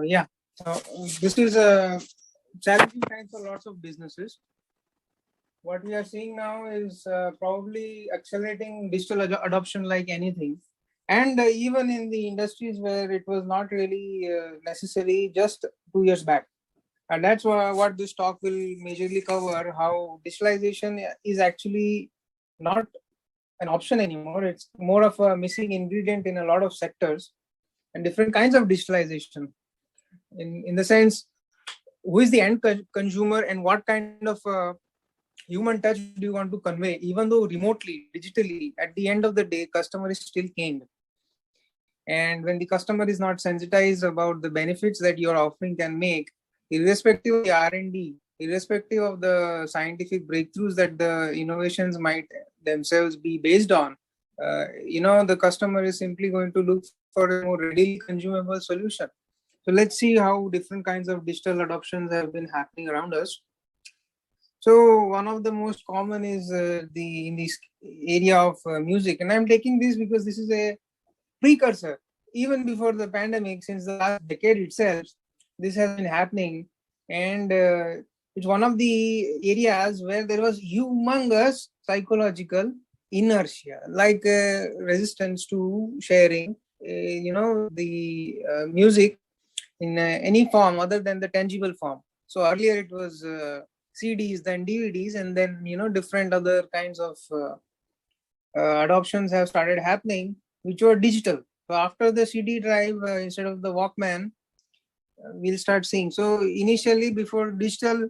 Yeah, so this is a challenging time for lots of businesses. What we are seeing now is probably accelerating digital adoption like anything. And even in the industries where it was not really necessary just 2 years back. And that's what this talk will majorly cover, how digitalization is actually not an option anymore. It's more of a missing ingredient in a lot of sectors and different kinds of digitalization. In the sense, who is the end consumer and what kind of human touch do you want to convey, even though remotely, digitally, at the end of the day, customer is still king. And when the customer is not sensitized about the benefits that your offering can make, irrespective of the R&D, irrespective of the scientific breakthroughs that the innovations might themselves be based on, the customer is simply going to look for a more readily consumable solution. So let's see how different kinds of digital adoptions have been happening around us. So one of the most common is in this area of music, and I'm taking this because this is a precursor. Even before the pandemic, since the last decade itself, this has been happening, and it's one of the areas where there was humongous psychological inertia, like resistance to sharing, the music in any form other than the tangible form. So earlier it was CDs, then DVDs, and then different other kinds of adoptions have started happening, which were digital. So after the CD drive, instead of the Walkman, we'll start seeing. So initially, before digital,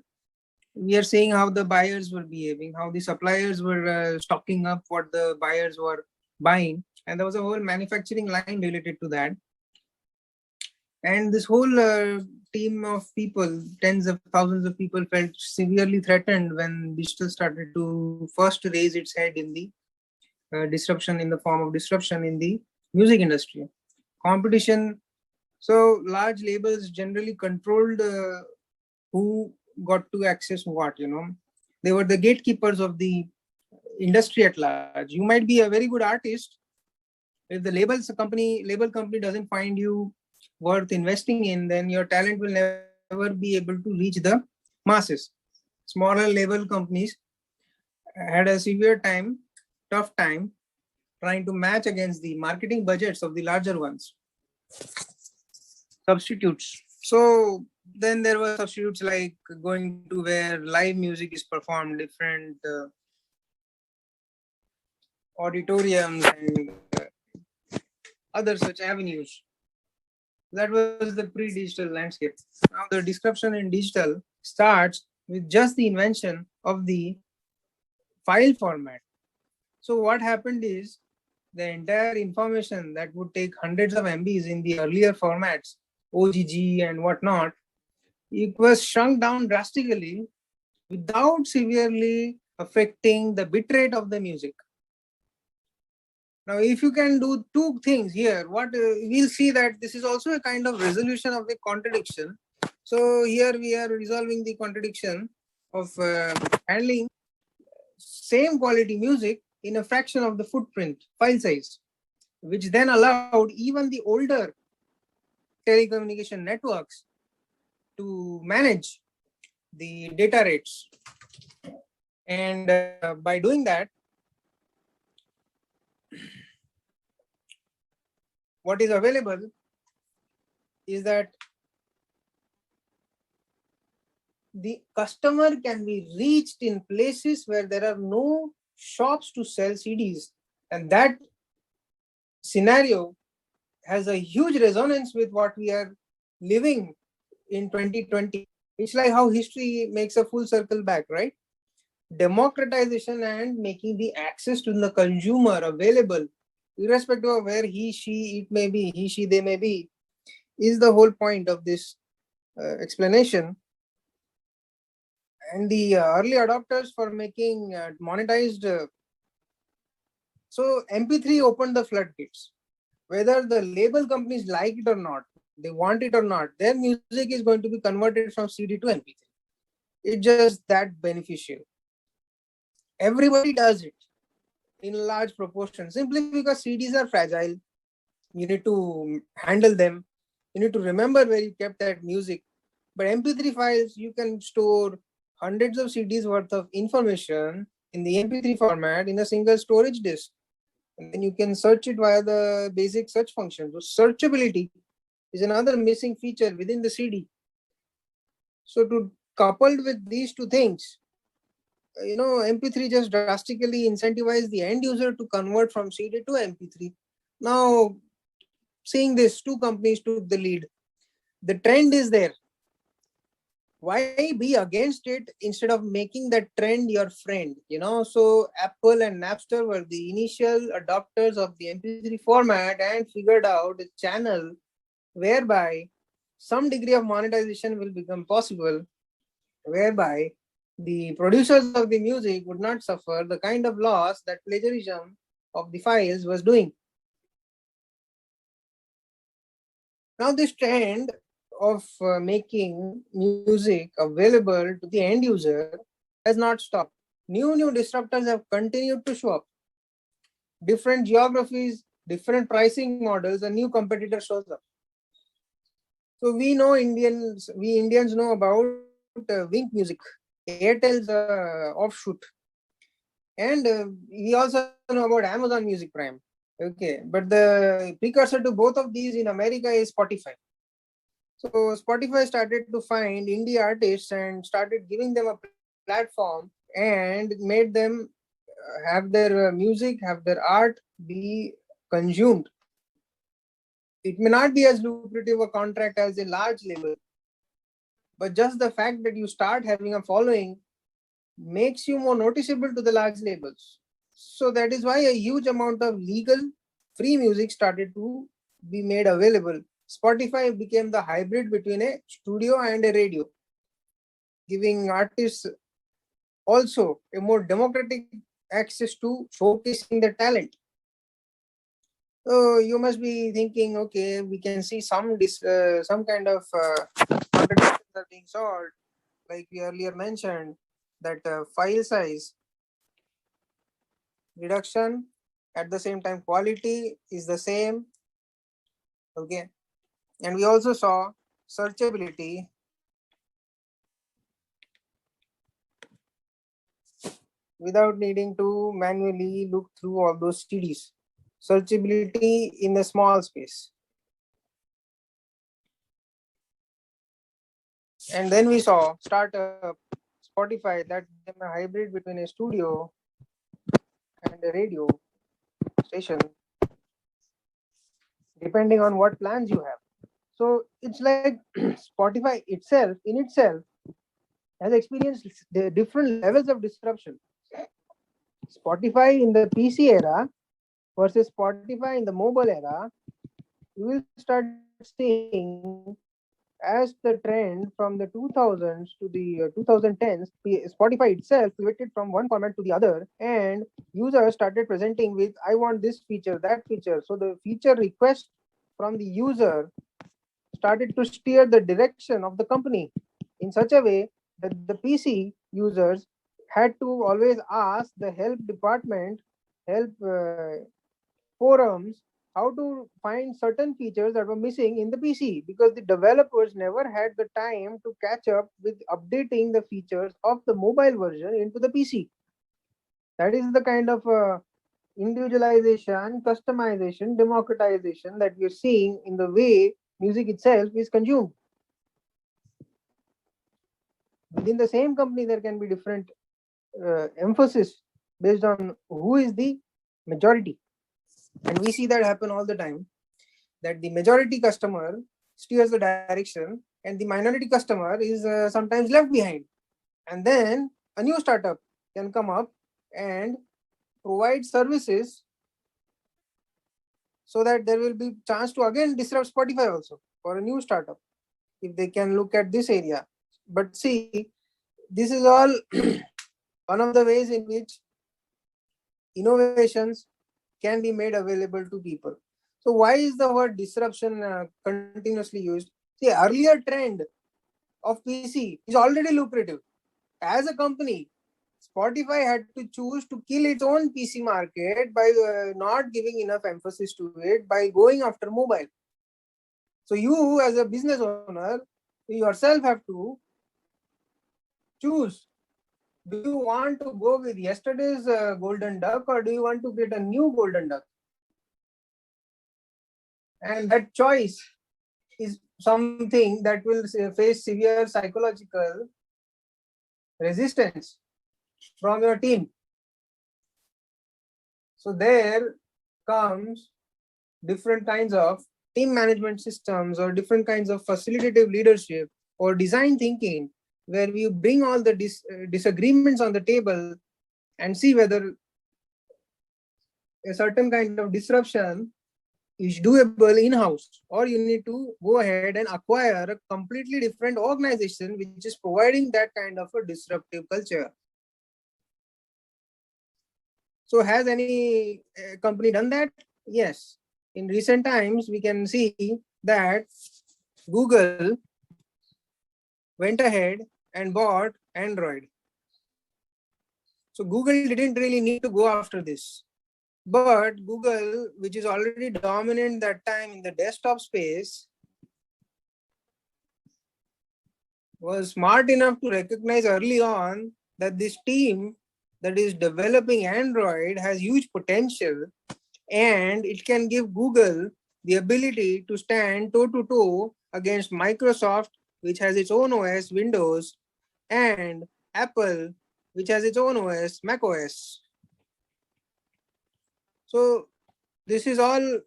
we are seeing how the buyers were behaving, how the suppliers were stocking up what the buyers were buying, and there was a whole manufacturing line related to that. And this whole team of people, tens of thousands of people, felt severely threatened when digital started to first raise its head in the disruption, in the form of disruption in the music industry. Competition. So large labels generally controlled who got to access what, They were the gatekeepers of the industry at large. You might be a very good artist. If the label company doesn't find you worth investing in, then your talent will never be able to reach the masses. Smaller label companies had a tough time trying to match against the marketing budgets of the larger ones. Substitutes. So then there were substitutes like going to where live music is performed, different auditoriums and other such avenues. That was the pre-digital landscape. Now the disruption in digital starts with just the invention of the file format. So what happened is the entire information that would take hundreds of MBs in the earlier formats, OGG and whatnot, it was shrunk down drastically without severely affecting the bitrate of the music. Now, if you can do two things here, we'll see that this is also a kind of resolution of the contradiction. So here we are resolving the contradiction of handling same quality music in a fraction of the footprint, file size, which then allowed even the older telecommunication networks to manage the data rates. And by doing that, what is available is that the customer can be reached in places where there are no shops to sell CDs. And that scenario has a huge resonance with what we are living in 2020. It's like how history makes a full circle back, right? Democratization and making the access to the consumer available, irrespective of where he, she, it may be, he, she, they may be, is the whole point of this explanation. And the early adopters for making monetized. So MP3 opened the floodgates. Whether the label companies like it or not, they want it or not, their music is going to be converted from CD to MP3. It's just that beneficial. Everybody does it in large proportion, simply because CDs are fragile. You need to handle them. You need to remember where you kept that music. But MP3 files, you can store hundreds of CDs worth of information in the MP3 format in a single storage disk. And then you can search it via the basic search function. So searchability is another missing feature within the CD. So coupled with these two things, MP3 just drastically incentivize the end user to convert from CD to MP3. Now, seeing this, two companies took the lead. The trend is there. Why be against it instead of making that trend your friend? So Apple and Napster were the initial adopters of the MP3 format and figured out a channel whereby some degree of monetization will become possible, whereby the producers of the music would not suffer the kind of loss that plagiarism of the files was doing. Now this trend of making music available to the end user has not stopped. New disruptors have continued to show up. Different geographies, different pricing models, a new competitor shows up. So we Indians know about Wink Music, Airtel's offshoot. And we also know about Amazon Music Prime. Okay, but the precursor to both of these in America is Spotify. So Spotify started to find indie artists and started giving them a platform and made them have their music, have their art be consumed. It may not be as lucrative a contract as a large label, but just the fact that you start having a following makes you more noticeable to the large labels. So that is why a huge amount of legal free music started to be made available. Spotify became the hybrid between a studio and a radio, giving artists also a more democratic access to showcasing their talent. So you must be thinking, okay, we can see some kind of contradictions are being solved, like we earlier mentioned, that file size reduction, at the same time quality is the same. Okay, and we also saw searchability without needing to manually look through all those CDs. Searchability in a small space. And then we saw startup Spotify that became a hybrid between a studio and a radio station, depending on what plans you have. So it's like Spotify itself has experienced the different levels of disruption. Spotify in the PC era versus Spotify in the mobile era, you will start seeing as the trend from the 2000s to the 2010s, Spotify itself pivoted from one format to the other, and users started presenting with, I want this feature, that feature. So the feature request from the user started to steer the direction of the company in such a way that the PC users had to always ask the help department, help forums, how to find certain features that were missing in the PC, because the developers never had the time to catch up with updating the features of the mobile version into the PC. That is the kind of individualization, customization, democratization that we're seeing in the way music itself is consumed. Within the same company, there can be different emphasis based on who is the majority. And we see that happen all the time, that the majority customer steers the direction and the minority customer is sometimes left behind. And then a new startup can come up and provide services so that there will be chance to again disrupt Spotify also for a new startup, if they can look at this area. But see, this is all one of the ways in which innovations can be made available to people. So why is the word disruption continuously used? See, earlier trend of PC is already lucrative. As a company, Spotify had to choose to kill its own PC market by not giving enough emphasis to it, by going after mobile. So you as a business owner, you yourself have to choose. Do you want to go with yesterday's golden duck, or do you want to get a new golden duck? And that choice is something that will face severe psychological resistance from your team. So there comes different kinds of team management systems or different kinds of facilitative leadership or design thinking, where we bring all the disagreements on the table and see whether a certain kind of disruption is doable in-house, or you need to go ahead and acquire a completely different organization which is providing that kind of a disruptive culture. So has any company done that? Yes. In recent times, we can see that Google went ahead and bought Android. So Google didn't really need to go after this. But Google, which is already dominant that time in the desktop space, was smart enough to recognize early on that this team that is developing Android has huge potential, and it can give Google the ability to stand toe to toe against Microsoft, which has its own OS, Windows, and Apple, which has its own OS, Mac OS. So this is all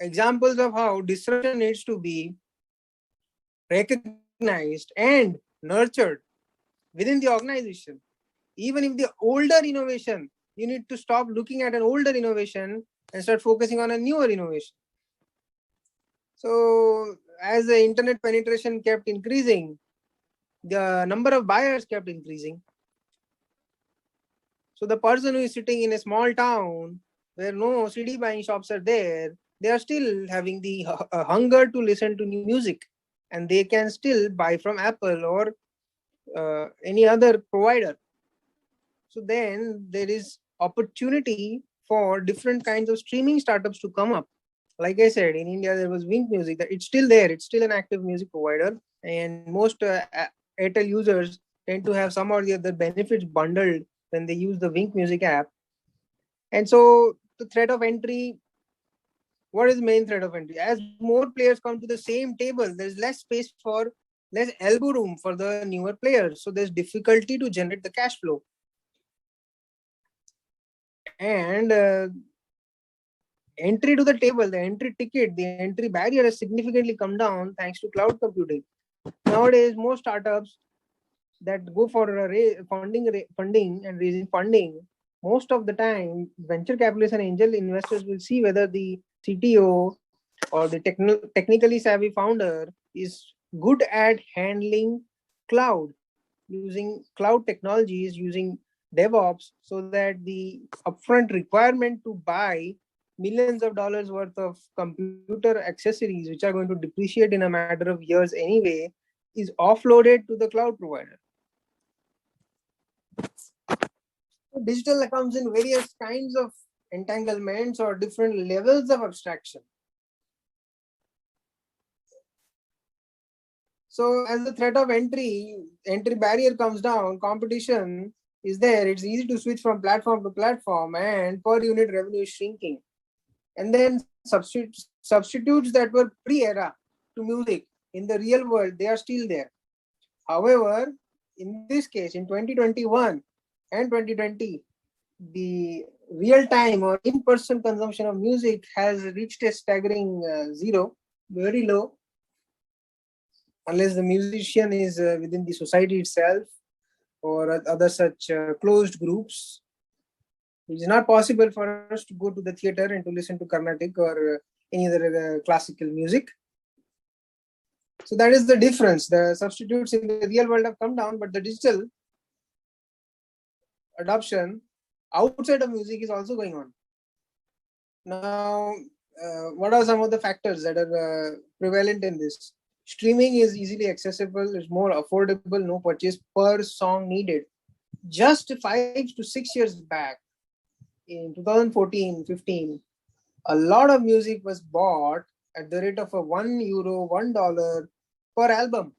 examples of how disruption needs to be recognized and nurtured within the organization. Even if the older innovation, you need to stop looking at an older innovation and start focusing on a newer innovation. So as the internet penetration kept increasing, the number of buyers kept increasing. So the person who is sitting in a small town where no CD buying shops are there, they are still having the hunger to listen to new music, and they can still buy from Apple or any other provider. So then there is opportunity for different kinds of streaming startups to come up. Like I said, in India there was Wink Music. That it's still there. It's still an active music provider, and most Airtel users tend to have some or the other benefits bundled when they use the Wink Music app. And so the threat of entry. What is the main threat of entry? As more players come to the same table, there's less space for less elbow room for the newer players. So there's difficulty to generate the cash flow. And entry to the table, the entry ticket, the entry barrier has significantly come down thanks to cloud computing. Nowadays, most startups that go for funding and raising funding, most of the time, venture capitalists and angel investors will see whether the CTO or the technically savvy founder is good at handling cloud, using cloud technologies, using DevOps, so that the upfront requirement to buy millions of dollars worth of computer accessories, which are going to depreciate in a matter of years anyway, is offloaded to the cloud provider. So digital comes in various kinds of entanglements or different levels of abstraction. So as the threat of entry barrier comes down, competition is there. It's easy to switch from platform to platform, and per unit revenue is shrinking. And then substitutes that were pre-era to music in the real world, they are still there. However, in this case, in 2021 and 2020, the real time or in-person consumption of music has reached a staggering zero, very low, unless the musician is within the society itself or other such closed groups. It is not possible for us to go to the theater and to listen to Carnatic or any other classical music. So that is the difference. The substitutes in the real world have come down, but the digital adoption outside of music is also going on. Now, what are some of the factors that are prevalent in this? Streaming is easily accessible, it's more affordable, no purchase per song needed. Just 5 to 6 years back, in 2014-15, a lot of music was bought at the rate of a €1, $1 per album,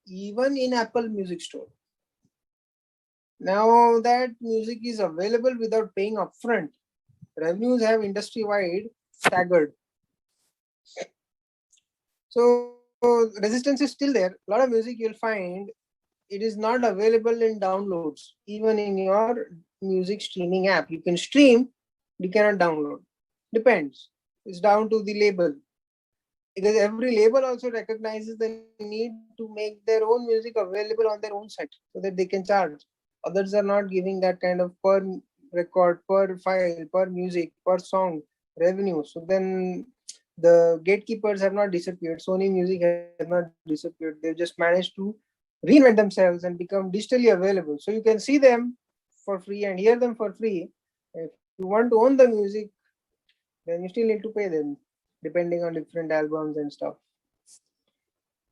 even in Apple Music Store. Now that music is available without paying upfront, revenues have industry-wide staggered. So resistance is still there. A lot of music you'll find it is not available in downloads, even in your music streaming app. You can stream, you cannot download. Depends. It's down to the label. Because every label also recognizes the need to make their own music available on their own site so that they can charge. Others are not giving that kind of per record, per file, per music, per song revenue. So then the gatekeepers have not disappeared. Sony Music has not disappeared. They've just managed to reinvent themselves and become digitally available. So you can see them for free and hear them for free. If you want to own the music, then you still need to pay them, depending on different albums and stuff.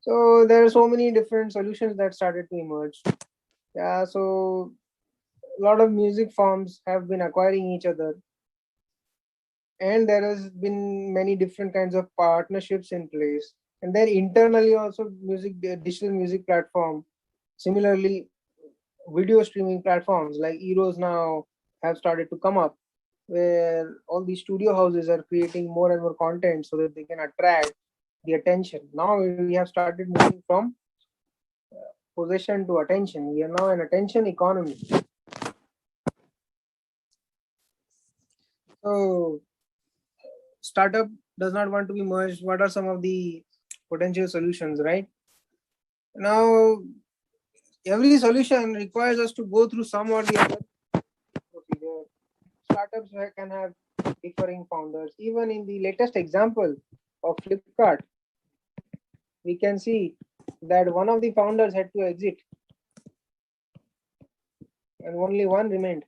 So there are so many different solutions that started to emerge. Yeah, so a lot of music forms have been acquiring each other, and there has been many different kinds of partnerships in place. And then internally also digital music platform. Similarly, video streaming platforms like Eros now have started to come up, where all these studio houses are creating more and more content so that they can attract the attention. Now we have started moving from possession to attention. We are now an attention economy. So startup does not want to be merged. What are some of the potential solutions, right? Now every solution requires us to go through some or the other procedure. Startups can have differing founders. Even in the latest example of Flipkart, we can see that one of the founders had to exit and only one remained.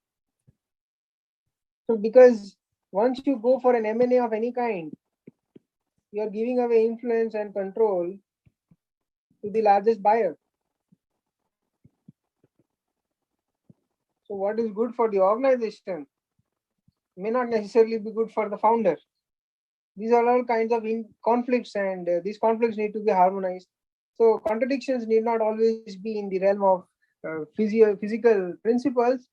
So because once you go for an M&A of any kind, you are giving away influence and control to the largest buyer. So what is good for the organization may not necessarily be good for the founder. These are all kinds of conflicts, and these conflicts need to be harmonized. So contradictions need not always be in the realm of physical principles.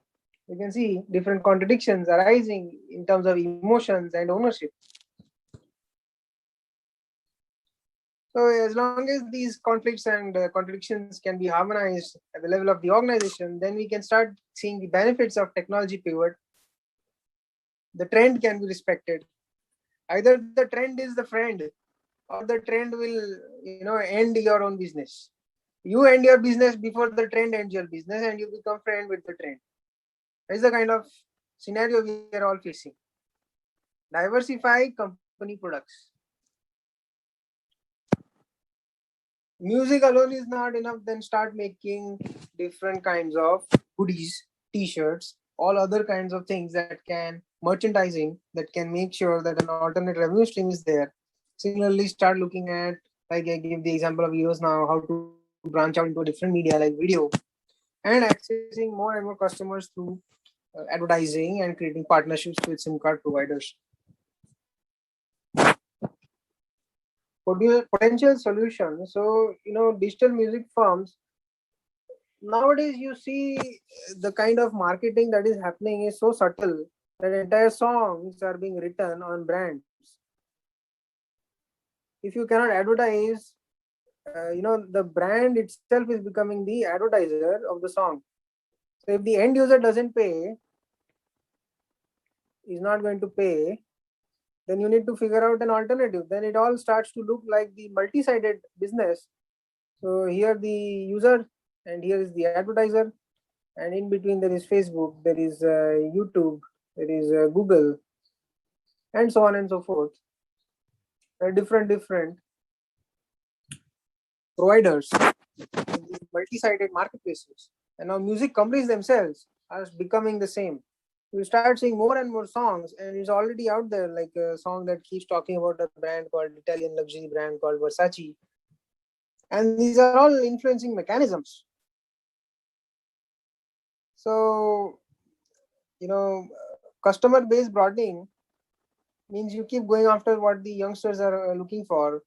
You can see different contradictions arising in terms of emotions and ownership. So as long as these conflicts and contradictions can be harmonized at the level of the organization, then we can start seeing the benefits of technology pivot. The trend can be respected. Either the trend is the friend, or the trend will, end your own business. You end your business before the trend ends your business, and you become friend with the trend. That is the kind of scenario we are all facing. Diversify company products. Music alone is not enough. Then start making different kinds of goodies, t-shirts, all other kinds of things that can merchandising that can make sure that an alternate revenue stream is there. Similarly, start looking at, like I give the example of yours now, how to branch out into a different media like video, and accessing more and more customers through advertising and creating partnerships with SIM card providers. Potential solution. So, digital music firms, nowadays you see the kind of marketing that is happening is so subtle that entire songs are being written on brands. If you cannot advertise, the brand itself is becoming the advertiser of the song. So if the end user doesn't pay, is not going to pay, then you need to figure out an alternative. Then it all starts to look like the multi-sided business. So here the user, and here is the advertiser, and in between there is Facebook, there is YouTube, there is Google, and so on and so forth. There are different providers in these multi-sided marketplaces. And now music companies themselves are becoming the same. You start seeing more and more songs, and it's already out there, like a song that keeps talking about a brand called Italian luxury brand called Versace. And these are all influencing mechanisms. So, customer base broadening Means you keep going after what the youngsters are looking for.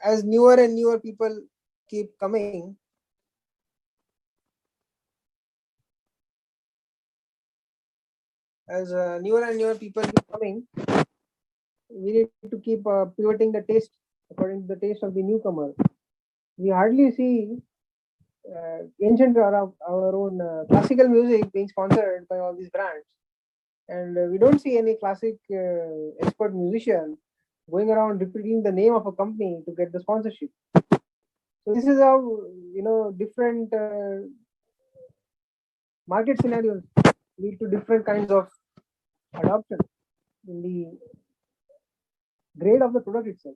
As newer and newer people keep coming, newer and newer people keep coming, we need to keep pivoting the taste according to the taste of the newcomer. We hardly see ancient or our own classical music being sponsored by all these brands, and we don't see any classic expert musician going around repeating the name of a company to get the sponsorship. So this is how different market scenarios lead to different kinds of adoption in the grade of the product itself.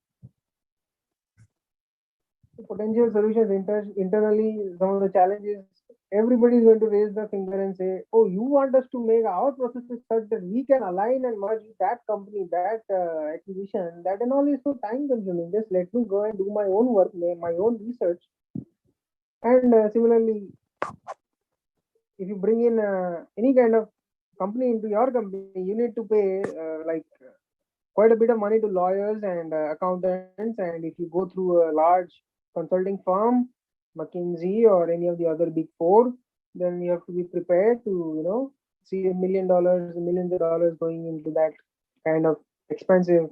So potential solutions internally, some of the challenges, everybody is going to raise the finger and say, oh, you want us to make our processes such that we can align and merge with that company, that acquisition, that and all is so time consuming. Just let me go and do my own work, my own research. And similarly, if you bring in any kind of company into your company, you need to pay quite a bit of money to lawyers and accountants. And if you go through a large consulting firm, McKinsey or any of the other big four, then you have to be prepared to, see $1 million, millions of dollars going into that kind of expensive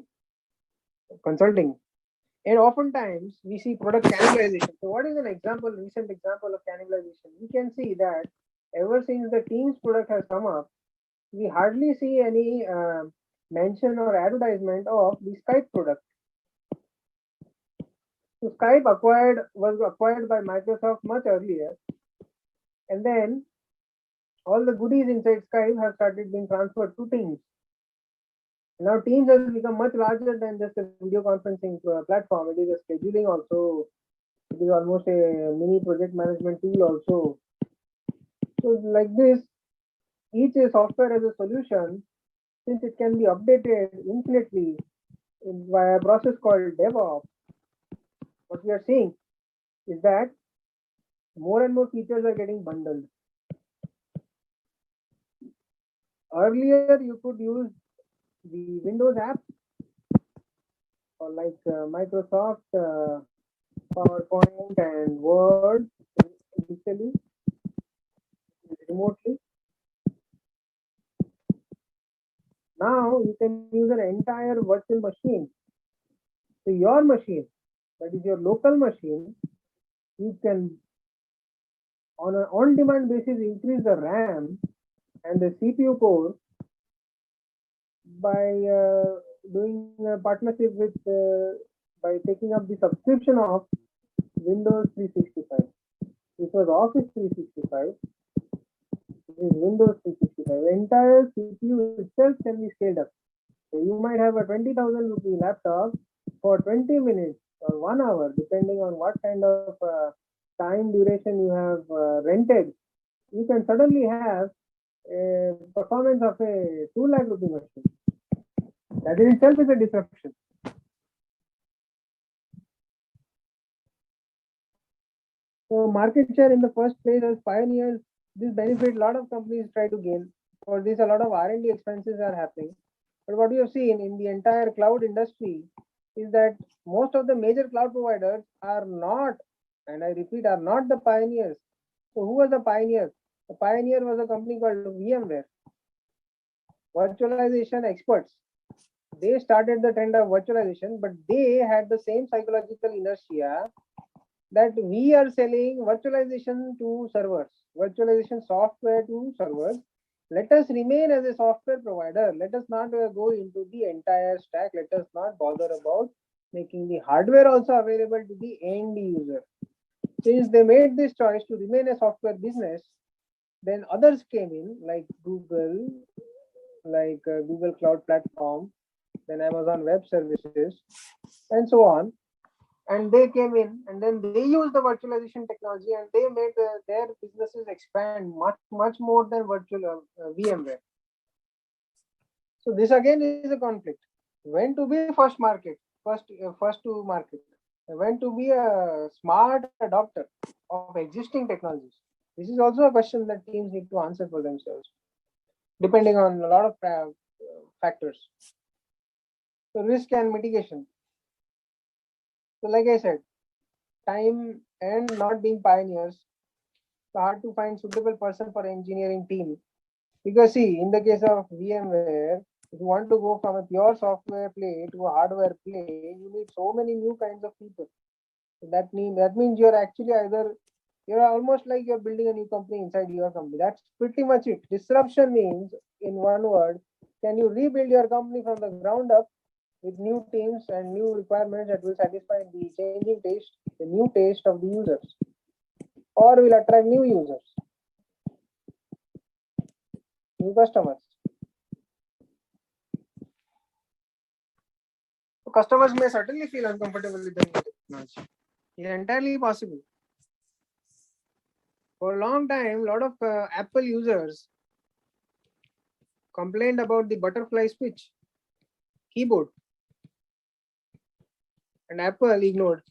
consulting. And oftentimes we see product cannibalization. So what is an example, recent example of cannibalization? We can see that ever since the Teams product has come up, we hardly see any mention or advertisement of the Skype product. So Skype was acquired by Microsoft much earlier, and then all the goodies inside Skype have started being transferred to Teams. Now Teams has become much larger than just a video conferencing platform. It is a scheduling also. It is almost a mini project management tool also. So like this, each software as a solution, since it can be updated infinitely via a process called DevOps, what we are seeing is that more and more features are getting bundled. Earlier, you could use the Windows app or like Microsoft PowerPoint and Word digitally, remotely. Now you can use an entire virtual machine. So your machine, that is your local machine, you can on an on-demand basis increase the RAM and the CPU core by doing a partnership with by taking up the subscription of Windows 365. This was Office 365. This is Windows 365. The entire CPU itself can be scaled up. So you might have a 20,000 rupee laptop for 20 minutes or 1 hour, depending on what kind of time duration you have rented. You can suddenly have a performance of a 2 lakh rupee machine. That in itself is a disruption. So market share in the first place as pioneers, this benefit a lot of companies try to gain. For this, a lot of R&D expenses are happening. But what we have seen in the entire cloud industry is that most of the major cloud providers are not, and I repeat, are not the pioneers. So who was the pioneer? The pioneer was a company called VMware, virtualization experts. They started the trend of virtualization, but they had the same psychological inertia that we are selling virtualization to servers, virtualization software to servers. Let us remain as a software provider. Let us not go into the entire stack. Let us not bother about making the hardware also available to the end user. Since they made this choice to remain a software business, then others came in like Google, like Google Cloud Platform, then Amazon Web Services, and so on. And they came in and then they used the virtualization technology and they made their businesses expand much more than virtual VMware. So this again is a conflict. When to be first to market, when to be a smart adopter of existing technologies. This is also a question that teams need to answer for themselves, depending on a lot of factors. So risk and mitigation. So like I said, time and not being pioneers. So hard to find suitable person for engineering team. Because see, in the case of VMware, if you want to go from a pure software play to a hardware play, you need so many new kinds of people. So that means you're actually you're almost like you're building a new company inside your company. That's pretty much it. Disruption means, in one word, can you rebuild your company from the ground up with new teams and new requirements that will satisfy the changing taste, the new taste of the users, or will attract new users, new customers. So customers may certainly feel uncomfortable with the new technology. It's entirely possible. For a long time, a lot of Apple users complained about the butterfly switch keyboard, and Apple ignored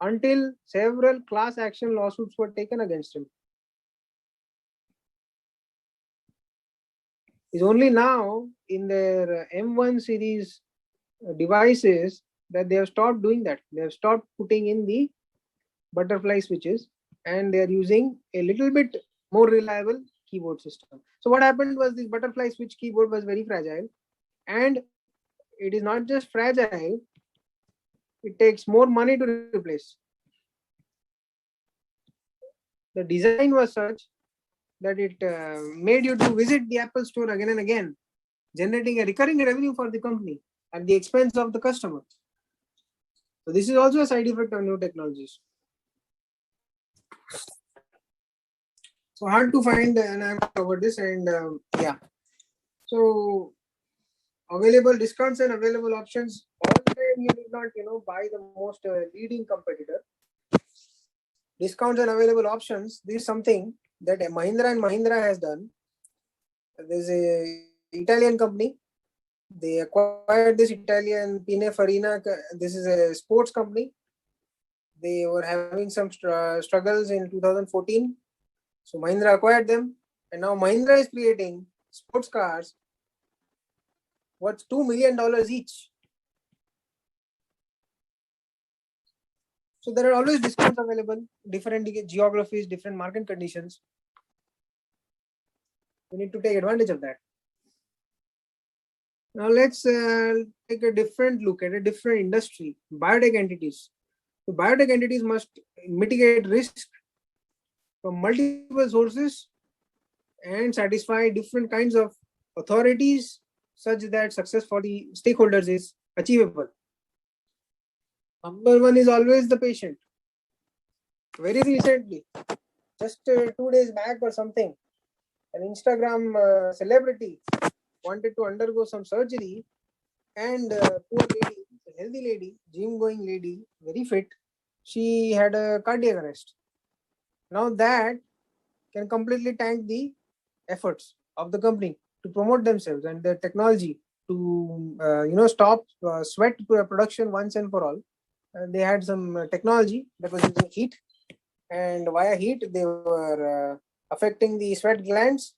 until several class action lawsuits were taken against him. It's only now in their M1 series devices that they have stopped doing that. They have stopped putting in the butterfly switches and they are using a little bit more reliable keyboard system. So what happened was this butterfly switch keyboard was very fragile, and it is not just fragile, it takes more money to replace. The design was such that it made you to visit the Apple store again and again, generating a recurring revenue for the company at the expense of the customer. So this is also a side effect of new technologies. So hard to find, and I've covered this, and yeah. So available discounts and available options. All the time you need not, buy the most leading competitor. Discounts and available options. This is something that Mahindra and Mahindra has done. There's a Italian company. They acquired this Italian Pine Farina. This is a sports company. They were having some struggles in 2014. So Mahindra acquired them, and now Mahindra is creating sports cars worth $2 million each. So there are always discounts available, different geographies, different market conditions. We need to take advantage of that. Now let's take a different look at a different industry, biotech entities. So biotech entities must mitigate risk from multiple sources and satisfy different kinds of authorities such that success for the stakeholders is achievable. Number one is always the patient. Very recently, just 2 days back or something, an Instagram celebrity wanted to undergo some surgery, and poor lady, a healthy lady, gym going lady, very fit, she had a cardiac arrest. Now that can completely tank the efforts of the company to promote themselves and their technology to stop sweat production once and for all. They had some technology that was using heat, and via heat they were affecting the sweat glands,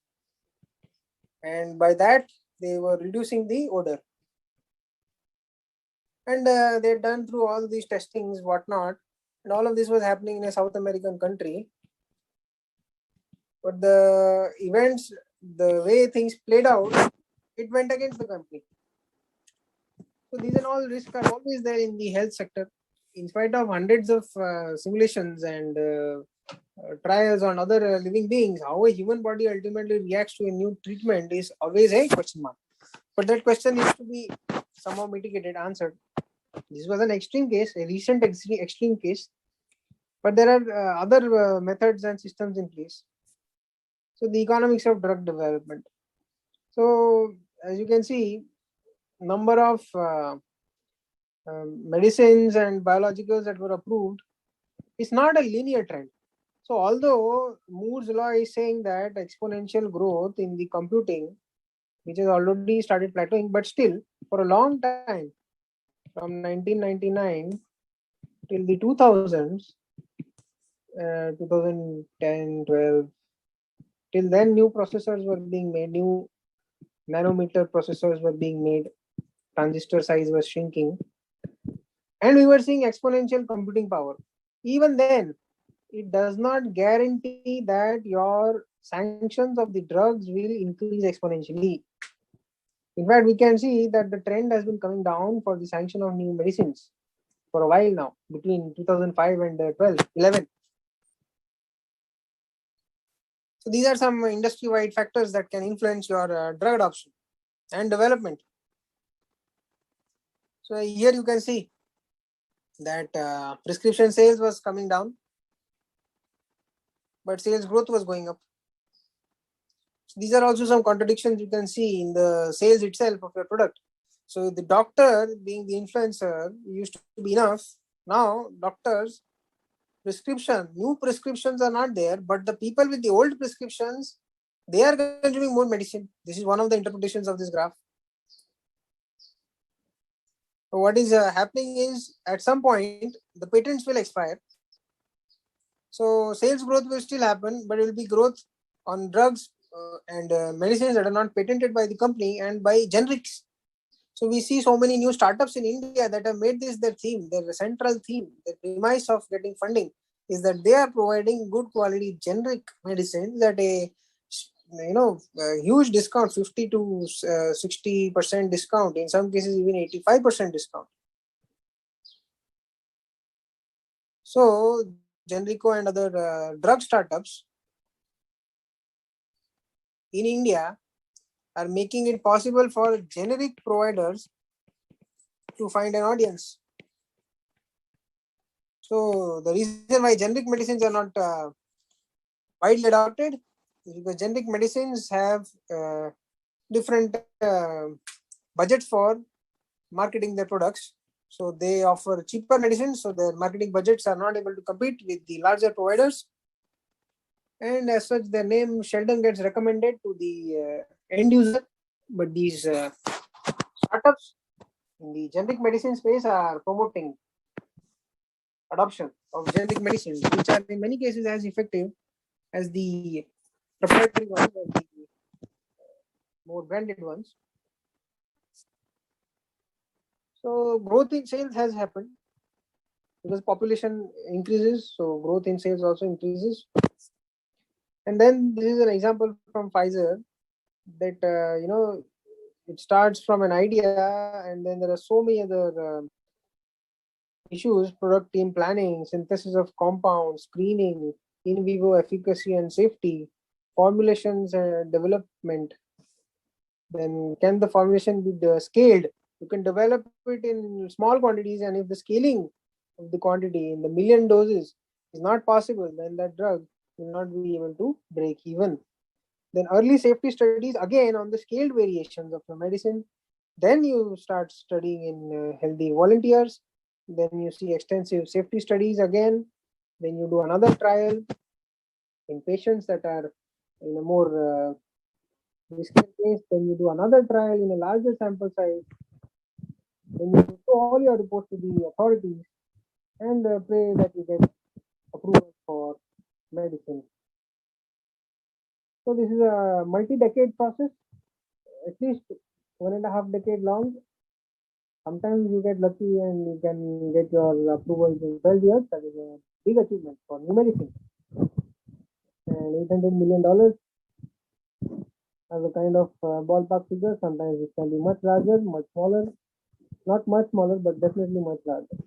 and by that they were reducing the odor. And they'd done through all these testings, whatnot, and all of this was happening in a South American country. But the events, the way things played out, it went against the company. So these and all risks are always there in the health sector. In spite of hundreds of simulations and trials on other living beings, how a human body ultimately reacts to a new treatment is always a question mark. But that question needs to be somehow mitigated, answered. This was an extreme case, a recent extreme case, but there are other methods and systems in place. So the economics of drug development. So as you can see, number of medicines and biologicals that were approved is not a linear trend. So although Moore's law is saying that exponential growth in the computing, which has already started plateauing, but still for a long time, from 1999 till the 2000s, 2010, 12, till then new processors were being made, new nanometer processors were being made. transistor size was shrinking, and we were seeing exponential computing power. Even then, it does not guarantee that your sanctions of the drugs will increase exponentially. In fact, we can see that the trend has been coming down for the sanction of new medicines for a while now, between 2005 and 11. So these are some industry-wide factors that can influence your drug adoption and development. So here you can see that prescription sales was coming down, but sales growth was going up. So these are also some contradictions you can see in the sales itself of your product. So the doctor being the influencer used to be enough. Now doctors new prescriptions are not there, but the people with the old prescriptions, they are consuming more medicine. This is one of the interpretations of this graph. So what is happening is, at some point the patents will expire. So sales growth will still happen, but it will be growth on drugs and medicines that are not patented by the company and by generics. So we see so many new startups in India that have made this their theme, their central theme, their premise of getting funding is that they are providing good quality generic medicines at a huge discount, 50 to 60% discount, in some cases even 85% discount. So Generico and other drug startups in India are making it possible for generic providers to find an audience. So the reason why generic medicines are not widely adopted is because generic medicines have different budgets for marketing their products. So they offer cheaper medicines, so their marketing budgets are not able to compete with the larger providers. And as such, their name seldom gets recommended to the end user. But these startups in the generic medicine space are promoting adoption of generic medicines, which are in many cases as effective as the proprietary ones or the more branded ones. So growth in sales has happened because population increases, so growth in sales also increases. And then this is an example from Pfizer that it starts from an idea, and then there are so many other issues: product team planning, synthesis of compounds, screening, in vivo efficacy and safety, formulations and development. Then can the formulation be scaled? You can develop it in small quantities, and if the scaling of the quantity in the million doses is not possible, then that drug will not be able to break even. Then early safety studies again on the scaled variations of the medicine. Then you start studying in healthy volunteers. Then you see extensive safety studies again. Then you do another trial in patients that are in a more risky case. Then you do another trial in a larger sample size. Then you show all your reports to the authorities and pray that you get approval for medicine. So this is a multi-decade process, at least 1.5 decade long. Sometimes you get lucky and you can get your approvals in 12 years. That is a big achievement for new medicine. And $800 million as a kind of ballpark figure. Sometimes it can be much larger, much smaller. Not much smaller, but definitely much larger.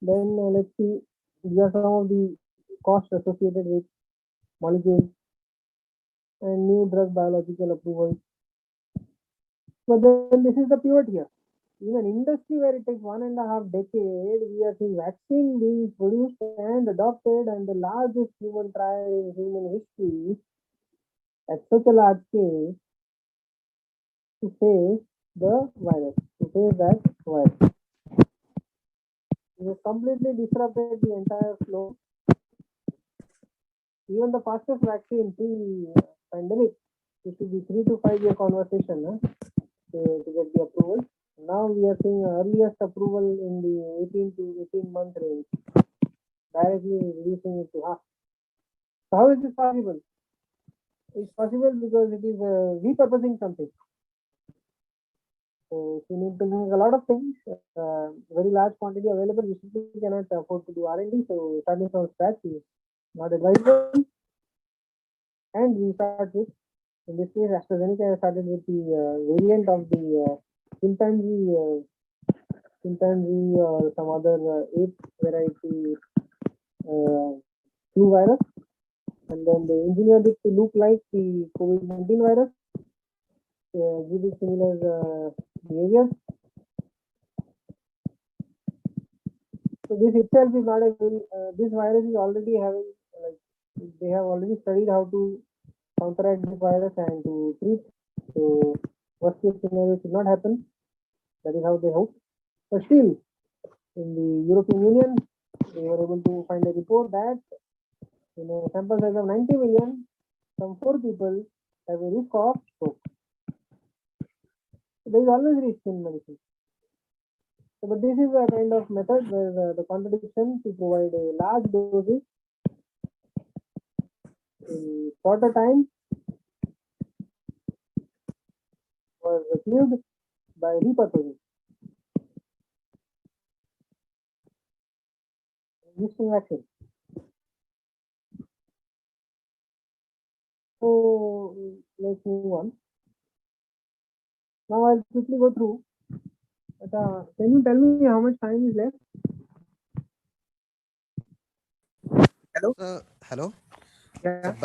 Then let's see, these are some of the costs associated with molecules and new drug biological approvals. But then this is the pivot here. In an industry where it takes 1.5 decades, we are seeing vaccine being produced and adopted, and the largest human trial in human history at such a large scale to face the virus, to face that virus. It has completely disrupted the entire flow. Even the fastest vaccine pre-pandemic used to be 3 to 5 year conversation to get the approval. Now we are seeing earliest approval in the 18 to 18 month range, directly reducing it to half. So how is this possible? It's possible because it is repurposing something. So if you need to make a lot of things, very large quantity available, you simply cannot afford to do R&D. So starting from scratch is not advisable. And we start with, in this case, AstraZeneca started with the variant of the chimpanzee or some other ape variety flu virus, and then they engineered it to look like the COVID-19 virus, giving similar behavior. So this itself is not a very, this virus is already having, like, they have already studied how to counteract this virus and to treat. So worst case scenario should not happen. That is how they hope. But still, in the European Union, they were able to find a report that in a sample size of 90 million, some 4 people have a risk of stroke. So there is always risk in medicine. So, but this is a kind of method where the contradiction to provide a large doses in shorter time was achieved by repurposing existing vaccine. So let's move on. Now I'll quickly go through. But, can you tell me how much time is left? Hello? Hello. Yeah.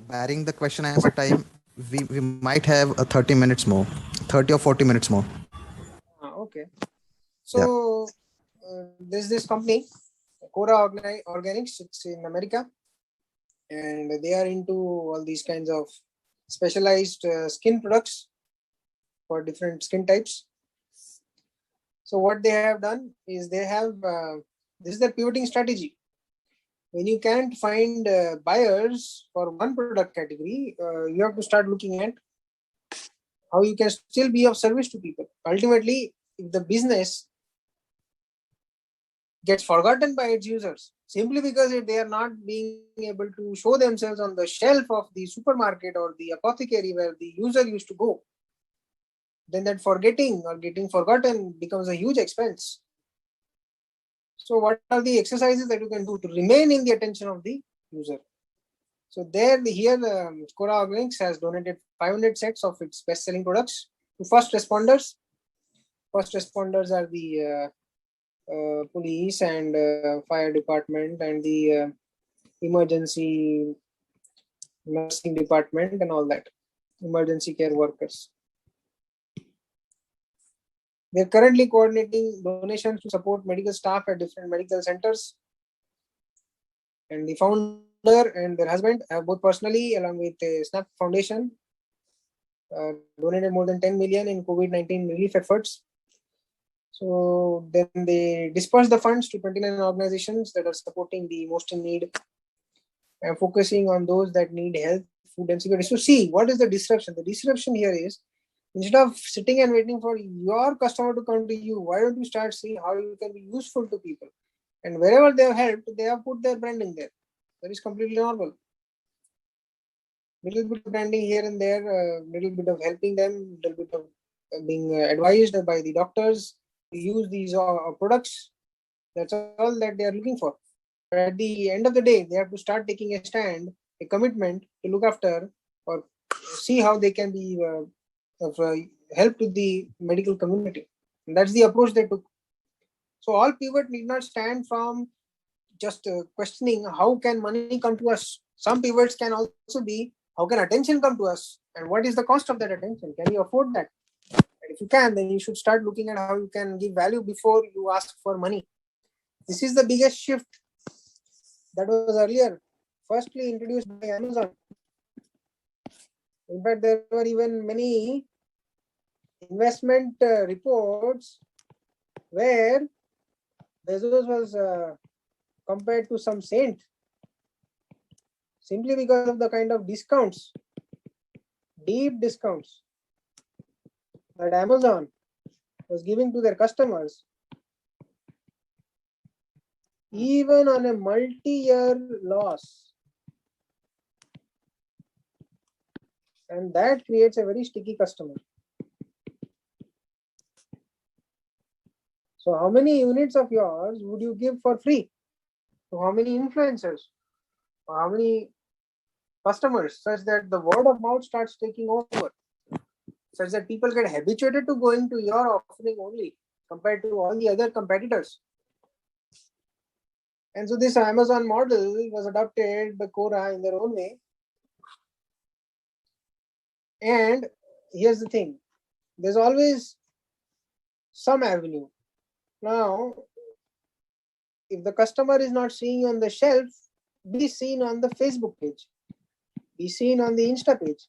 Barring the question answer time, we might have 30 minutes more, 30 or 40 minutes more. Okay. So there's this company, Cora Organics. It's in America, and they are into all these kinds of specialized skin products for different skin types. So what they have done is they have this is their pivoting strategy. When you can't find buyers for one product category, you have to start looking at how you can still be of service to people. Ultimately, if the business gets forgotten by its users simply because they are not being able to show themselves on the shelf of the supermarket or the apothecary where the user used to go, then that forgetting or getting forgotten becomes a huge expense. So what are the exercises that you can do to remain in the attention of the user? So here Cora Organics has donated 500 sets of its best-selling products to first responders. First responders are the police and fire department and the emergency nursing department and all that, emergency care workers. They're currently coordinating donations to support medical staff at different medical centers. And the founder and their husband have both personally, along with the Snap Foundation, donated more than 10 million in COVID-19 relief efforts. So then they disperse the funds to 29 organizations that are supporting the most in need and focusing on those that need health, food, and security. So see, what is the disruption? The disruption here is, instead of sitting and waiting for your customer to come to you, why don't you start seeing how you can be useful to people? And wherever they have helped, they have put their branding there. That is completely normal. Little bit of branding here and there, little bit of helping them, little bit of being advised by the doctors to use these products. That's all that they are looking for. But at the end of the day, they have to start taking a stand, a commitment to look after or see how they can be of help to the medical community. And that's the approach they took. So all pivot need not stand from just questioning how can money come to us. Some pivots can also be how can attention come to us and what is the cost of that attention? Can you afford that? And if you can, then you should start looking at how you can give value before you ask for money. This is the biggest shift that was earlier firstly introduced by Amazon. In fact, there were even many investment reports where Bezos was compared to some saint simply because of the kind of discounts, deep discounts that Amazon was giving to their customers, even on a multi-year loss. And that creates a very sticky customer. So how many units of yours would you give for free? To how many influencers? Or how many customers, such that the word of mouth starts taking over, such that people get habituated to going to your offering only compared to all the other competitors. And so this Amazon model was adopted by Quora in their own way. And here's the thing, there's always some avenue. Now, if the customer is not seeing you on the shelf, be seen on the Facebook page, be seen on the Insta page,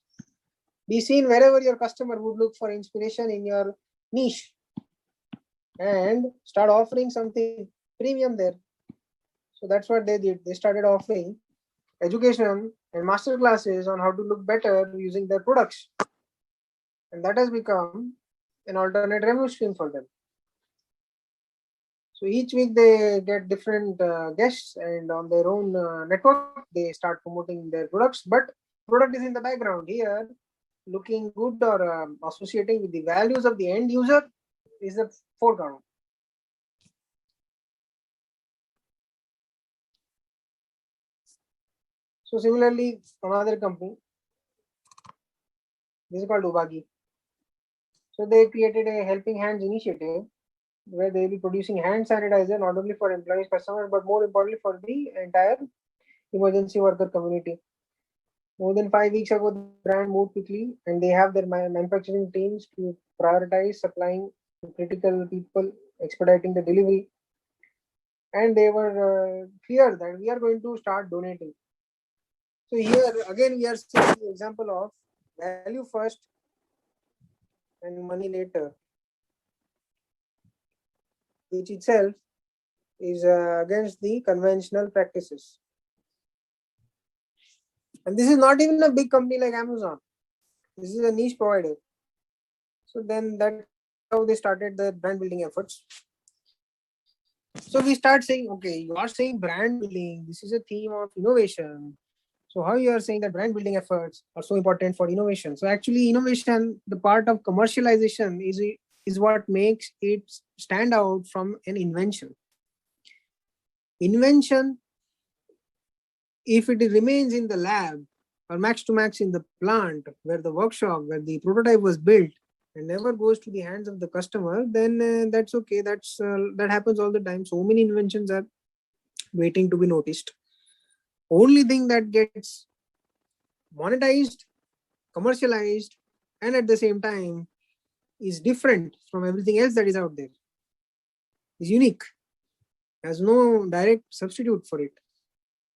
be seen wherever your customer would look for inspiration in your niche, and start offering something premium there. So that's what they did. They started offering education and master classes on how to look better using their products. And that has become an alternate revenue stream for them. So each week they get different guests, and on their own network, they start promoting their products. But product is in the background. Here, looking good or associating with the values of the end user is the foreground. So similarly, another company, this is called Ubagi. So they created a helping hands initiative where they will be producing hand sanitizer not only for employees, customers, but more importantly for the entire emergency worker community. More than 5 weeks ago, the brand moved quickly, and they have their manufacturing teams to prioritize supplying to critical people, expediting the delivery. And they were clear that we are going to start donating. So here again, we are seeing the example of value first and money later, which itself is against the conventional practices. And this is not even a big company like Amazon. This is a niche provider. So then that's how they started the brand building efforts. So we start saying, okay, you are saying brand building. This is a theme of innovation. So how you are saying that brand building efforts are so important for innovation? So actually innovation, the part of commercialization is what makes it stand out from an invention. Invention, if it remains in the lab or max to max in the plant where the workshop, where the prototype was built, and never goes to the hands of the customer, then that's okay. That happens all the time. So many inventions are waiting to be noticed. Only thing that gets monetized, commercialized, and at the same time is different from everything else that is out there, is unique, has no direct substitute for it,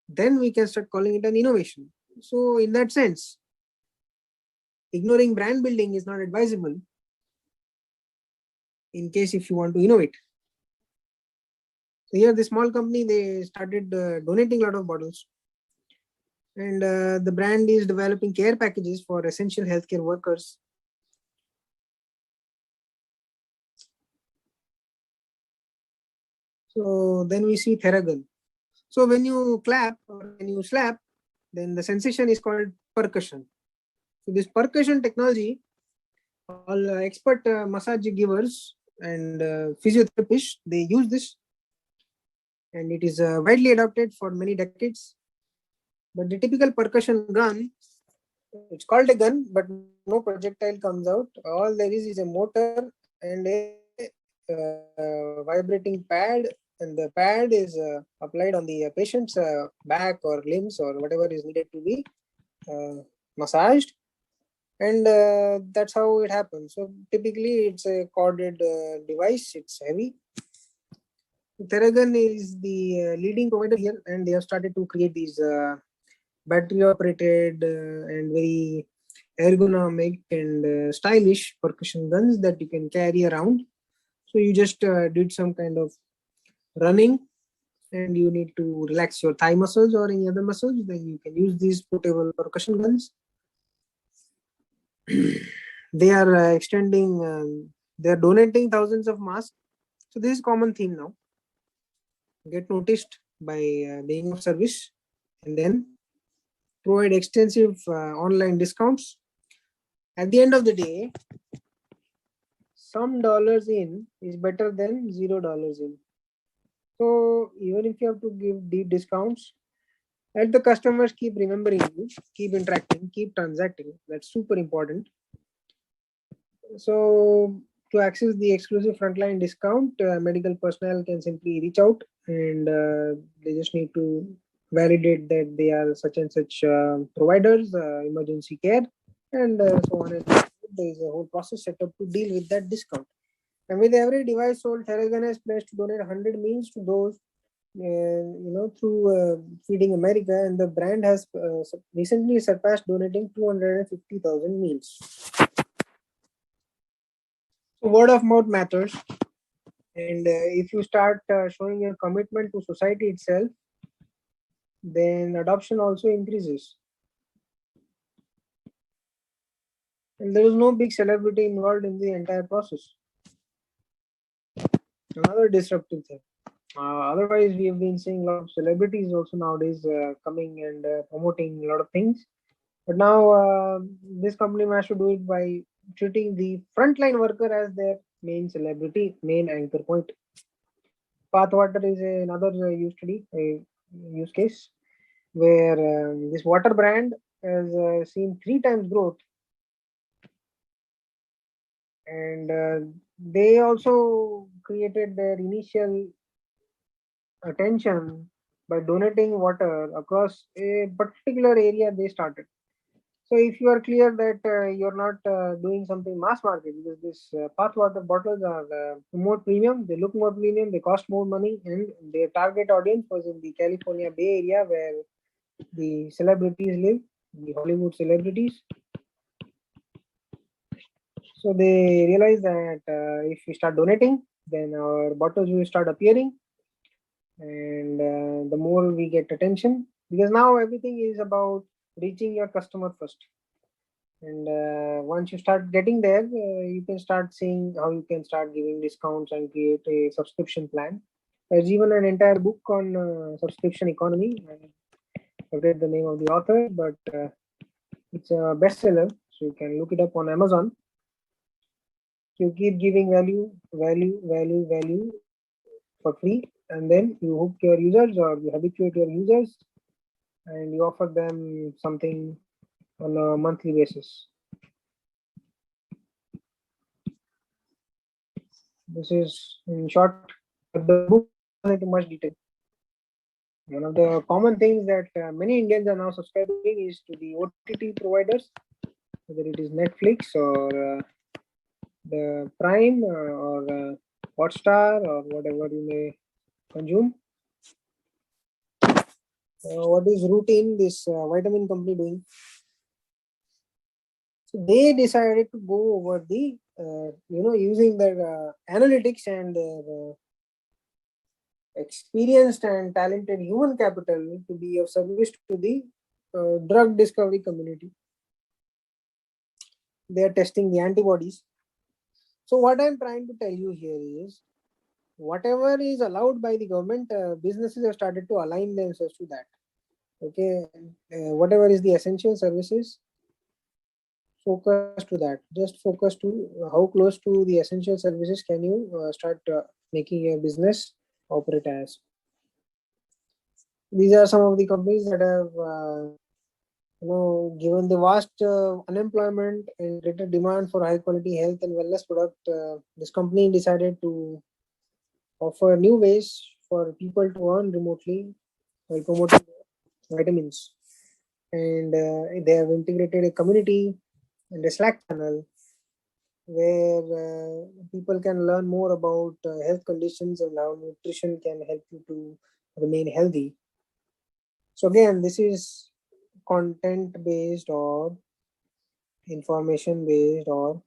then we can start calling it an innovation. So in that sense, ignoring brand building is not advisable in case if you want to innovate. So here the small company, they started donating a lot of bottles, and the brand is developing care packages for essential healthcare workers. So then we see Theragun. So when you clap or when you slap, then the sensation is called percussion. So this percussion technology, all expert massage givers and physiotherapists, they use this, and it is widely adopted for many decades. But the typical percussion gun, it's called a gun, but no projectile comes out. All there is a motor and a vibrating pad, and the pad is applied on the patient's back or limbs or whatever is needed to be massaged, and that's how it happens. So typically it's a corded device, it's heavy. Theragun is the leading provider here, and they have started to create these battery operated and very ergonomic and stylish percussion guns that you can carry around. So you just did some kind of running and you need to relax your thigh muscles or any other muscles, then you can use these portable percussion guns. They are extending, they are donating thousands of masks. So this is common theme now. Get noticed by being of service, and then provide extensive online discounts. At the end of the day, some dollars in is better than $0 in. So even if you have to give deep discounts, let the customers keep remembering you, keep interacting, keep transacting. That's super important. So to access the exclusive frontline discount, medical personnel can simply reach out, and they just need to validate that they are such and such providers, emergency care, and so on. And there is a whole process set up to deal with that discount. And with every device sold, Theragun has pledged to donate 100 meals to those, through Feeding America, and the brand has recently surpassed donating 250,000 meals. So word of mouth matters, and if you start showing your commitment to society itself, then adoption also increases. And there is no big celebrity involved in the entire process. Another disruptive thing. Otherwise, we have been seeing a lot of celebrities also nowadays coming and promoting a lot of things. But now this company has to do it by treating the frontline worker as their main celebrity, main anchor point. Pathwater is another use case where this water brand has seen 3 times growth, and they also created their initial attention by donating water across a particular area they started. So if you are clear that you're not doing something mass market, because this path water bottles are more premium, they look more premium, they cost more money, and their target audience was in the California Bay Area where the celebrities live, the Hollywood celebrities. So they realized that if we start donating, then our bottles will start appearing, and the more we get attention, because now everything is about reaching your customer first. And once you start getting there, you can start seeing how you can start giving discounts and create a subscription plan. There's even an entire book on subscription economy. I forget the name of the author, but it's a bestseller, so you can look it up on Amazon. You keep giving value for free, and then you hook your users or you habituate your users, and you offer them something on a monthly basis. This is in short, but the book goes into much detail. One of the common things that many Indians are now subscribing is to the OTT providers, whether it is Netflix or the Prime or Hotstar or whatever you may consume. What is Routine, this vitamin company, doing? So they decided to go over the, using their analytics and their experienced and talented human capital to be of service to the drug discovery community. They are testing the antibodies. So what I'm trying to tell you here is, whatever is allowed by the government, businesses have started to align themselves to that. Okay, whatever is the essential services, focus to that. Just focus to how close to the essential services can you start making your business operate as. These are some of the companies that have given the vast unemployment and greater demand for high quality health and wellness product. This company decided to offer new ways for people to earn remotely while promoting vitamins, and they have integrated a community and a Slack channel where people can learn more about health conditions and how nutrition can help you to remain healthy. So again, this is content based or information based or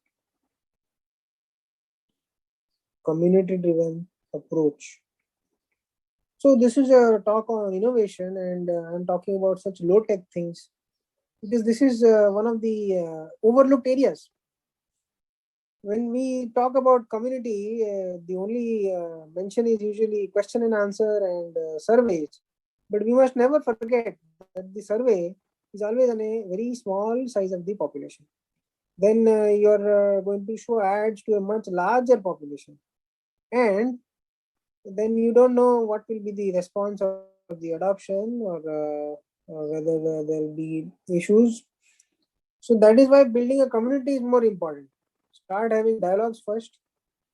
community driven approach. So this is a talk on innovation, and I'm talking about such low tech things because this is one of the overlooked areas. When we talk about community, the only mention is usually question and answer and surveys. But we must never forget that the survey is always on a very small size of the population. then you're going to show ads to a much larger population, and then you don't know what will be the response of the adoption, or whether there will be issues. So that is why building a community is more important. Start having dialogues first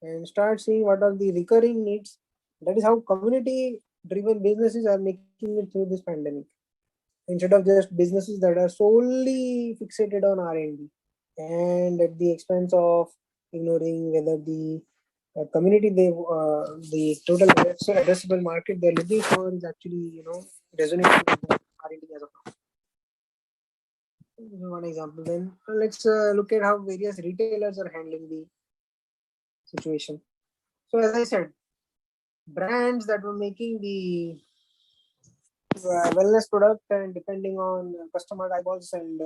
and start seeing what are the recurring needs. That is how community driven businesses are making it through this pandemic, instead of just businesses that are solely fixated on R&D and at the expense of ignoring whether the community the total addressable market they're looking for is actually resonating with the R&D as of now. This is one example. Then let's look at how various retailers are handling the situation. So as I said, brands that were making the wellness product and depending on customer eyeballs and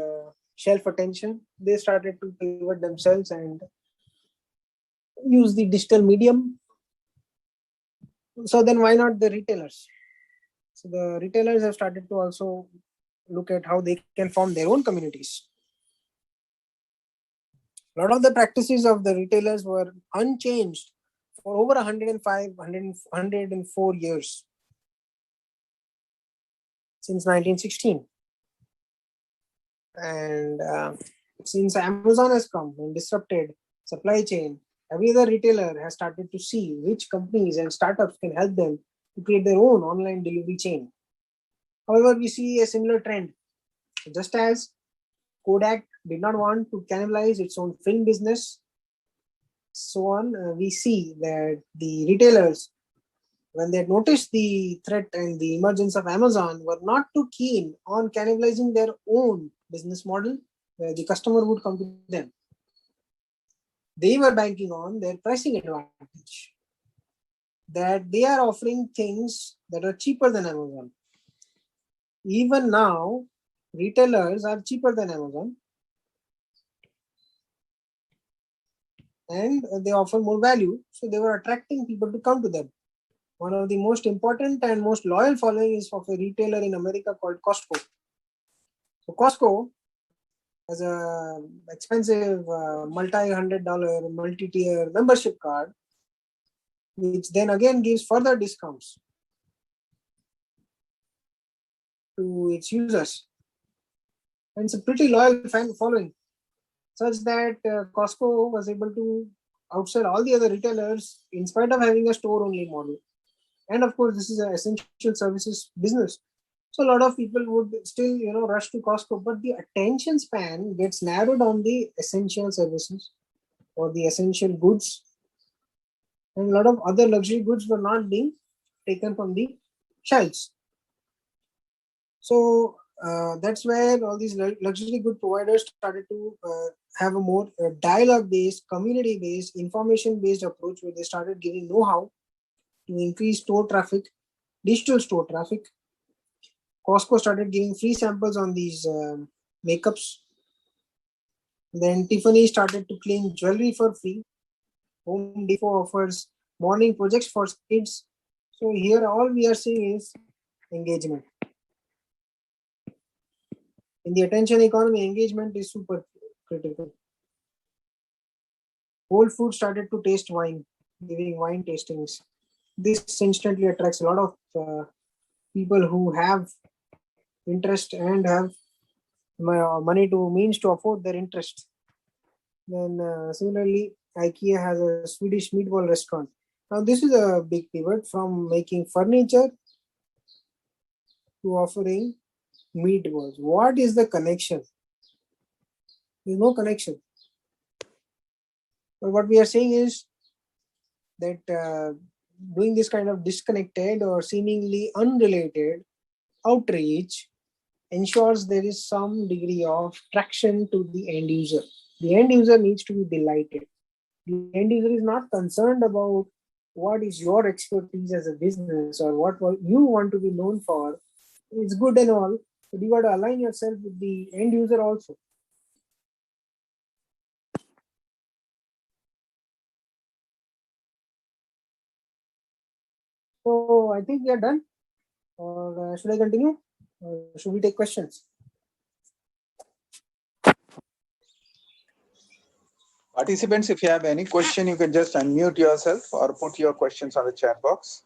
shelf attention, they started to pivot themselves and use the digital medium. So then why not the retailers? So the retailers have started to also look at how they can form their own communities. A lot of the practices of the retailers were unchanged for over 104 years since 1916. And since Amazon has come and disrupted supply chain, every other retailer has started to see which companies and startups can help them to create their own online delivery chain. However, we see a similar trend. Just as Kodak did not want to cannibalize its own film business, so on, we see that the retailers, when they noticed the threat and the emergence of Amazon, were not too keen on cannibalizing their own business model where the customer would come to them. They were banking on their pricing advantage, that they are offering things that are cheaper than Amazon. Even now, retailers are cheaper than Amazon and they offer more value, so they were attracting people to come to them. One of the most important and most loyal following is of a retailer in America called Costco. So Costco has a expensive multi-$100 multi-tier membership card, which then again gives further discounts to its users. And it's a pretty loyal fan following, such that Costco was able to outsell all the other retailers in spite of having a store-only model. And of course, this is an essential services business. So a lot of people would still, rush to Costco, but the attention span gets narrowed on the essential services or the essential goods. And a lot of other luxury goods were not being taken from the shelves. So that's where all these luxury good providers started to have a more dialogue-based, community-based, information-based approach where they started giving know-how to increase store traffic, digital store traffic. Costco started giving free samples on these makeups. Then Tiffany started to clean jewelry for free. Home Depot offers morning projects for kids. So here all we are seeing is engagement. In the attention economy, engagement is super critical. Whole Foods started to taste wine, giving wine tastings. This instantly attracts a lot of people who have interest and have money to means to afford their interest. Then similarly, IKEA has a Swedish meatball restaurant. Now this is a big pivot from making furniture to offering meatballs. What is the connection? There's no connection. But what we are saying is that doing this kind of disconnected or seemingly unrelated outreach ensures there is some degree of traction to the end user. The end user needs to be delighted. The end user is not concerned about what is your expertise as a business or what you want to be known for. It's good and all, but you got to align yourself with the end user also. So I think we are done. Or should I continue? Or should we take questions? Participants, if you have any question, you can just unmute yourself or put your questions on the chat box.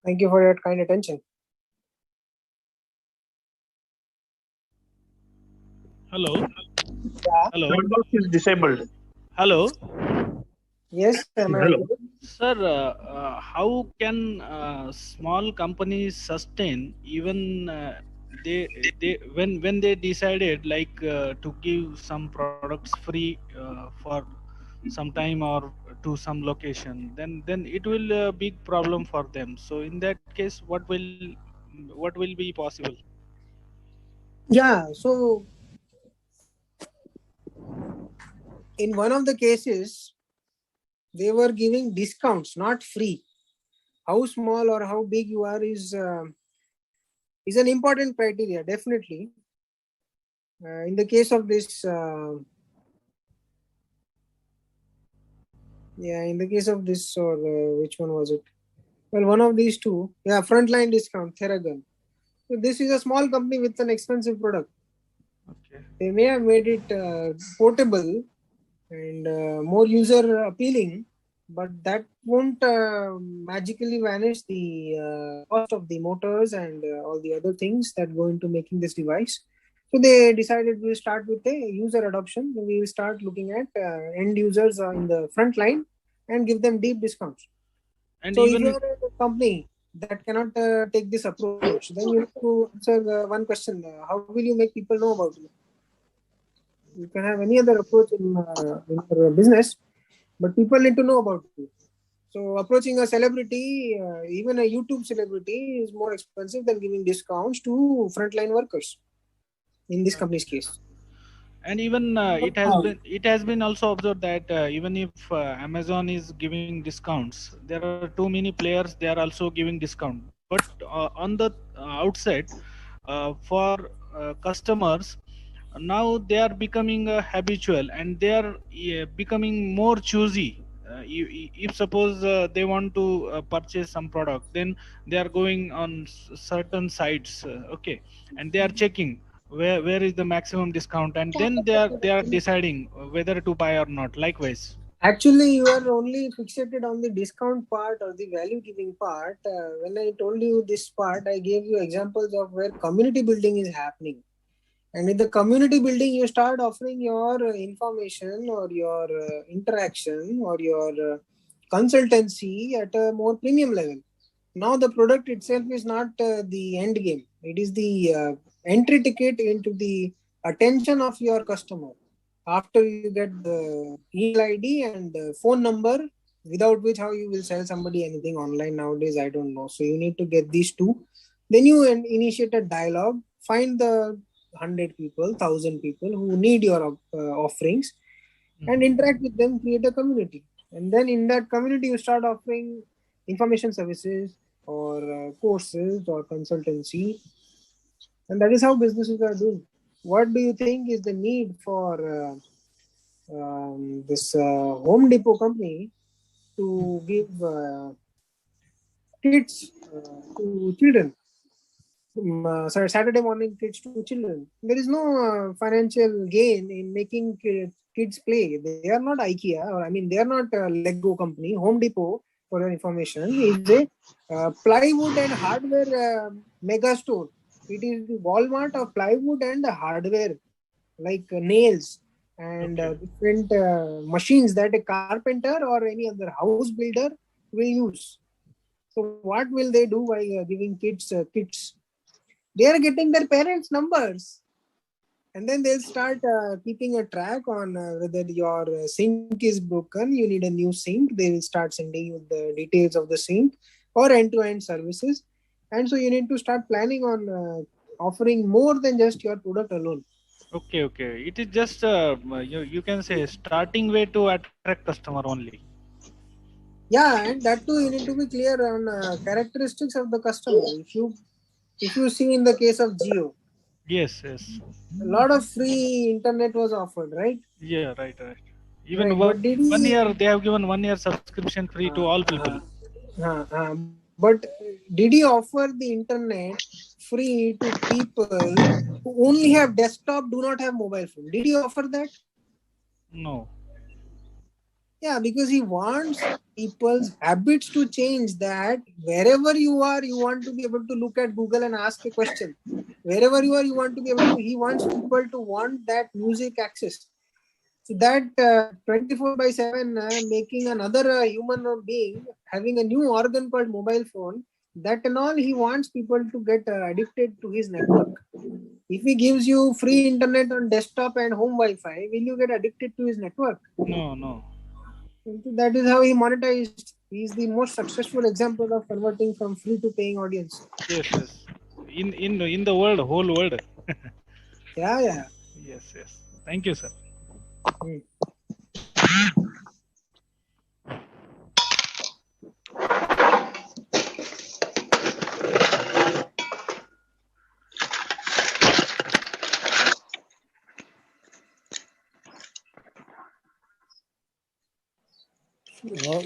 Thank you for your kind attention. Hello. Yeah. Hello. Chat box is disabled. Hello. Yes, Hello. Sir, how can small companies sustain even they when they decided like to give some products free for some time or to some location, then it will a big problem for them. So in that case, what will be possible? Yeah, so in one of the cases, they were giving discounts, not free. How small or how big you are is an important criteria, definitely. In the case of this, in the case of this, or which one was it? Well, one of these two, frontline discount, Theragun. So this is a small company with an expensive product. Okay. They may have made it portable and more user appealing, but that won't magically vanish the cost of the motors and all the other things that go into making this device. So they decided we'll start with a user adoption. We will start looking at end users in the front line and give them deep discounts. And so even if you're a company that cannot take this approach, then you have to answer one question: how will you make people know about you? You can have any other approach in your business, but people need to know about you. So approaching a celebrity, even a YouTube celebrity, is more expensive than giving discounts to frontline workers. In this company's case. And even it has been also observed that even if Amazon is giving discounts, there are too many players, they are also giving discount, but on the outside for customers, now they are becoming habitual and they are becoming more choosy. If suppose they want to purchase some product, then they are going on certain sites, okay, and they are checking where is the maximum discount, and then they are deciding whether to buy or not. Likewise, actually, you are only fixated on the discount part or the value giving part. When I told you this part, I gave you examples of where community building is happening. And in the community building, you start offering your information or your interaction or your consultancy at a more premium level. Now the product itself is not the end game. It is the entry ticket into the attention of your customer. After you get the email ID and the phone number, without which how you will sell somebody anything online nowadays, I don't know. So you need to get these two. Then you initiate a dialogue, find the 100 people, 1,000 people who need your offerings, and interact with them, create a community. And then in that community, you start offering information services or courses or consultancy. And that is how businesses are doing. What do you think is the need for this Home Depot company to give kits to children? Sorry, Saturday morning kits to children. There is no financial gain in making kids play. They are not IKEA, or I mean, they are not a Lego company. Home Depot, for your information, is a plywood and hardware mega store. It is the Walmart of plywood and hardware, like nails and different machines that a carpenter or any other house builder will use. So what will they do by giving kids kits? They are getting their parents' numbers, and then they'll start keeping a track on whether your sink is broken, you need a new sink. They will start sending you the details of the sink or end-to-end services. And so you need to start planning on offering more than just your product alone. okay, it is just you can say starting way to attract customer only. Yeah, and that too, you need to be clear on characteristics of the customer. If you see in the case of Jio, Yes, a lot of free internet was offered, right? yeah, right. Even Right, but did he? 1 year they have given 1 year subscription free to all people. But But did he offer the internet free to people who only have desktop, do not have mobile phone? Did he offer that? No. Yeah, because he wants people's habits to change, that wherever you are, you want to be able to look at Google and ask a question. Wherever you are, you want to be able to, he wants people to want that music access. So that 24/7 making another human being having a new organ called mobile phone, that and all, he wants people to get addicted to his network. If he gives you free internet on desktop and home Wi-Fi, will you get addicted to his network? No, no. That is how he monetized. He is the most successful example of converting from free to paying audience. Yes, yes. In the world, whole world. Yeah, yeah. Yes, yes. Thank you, sir. Hmm.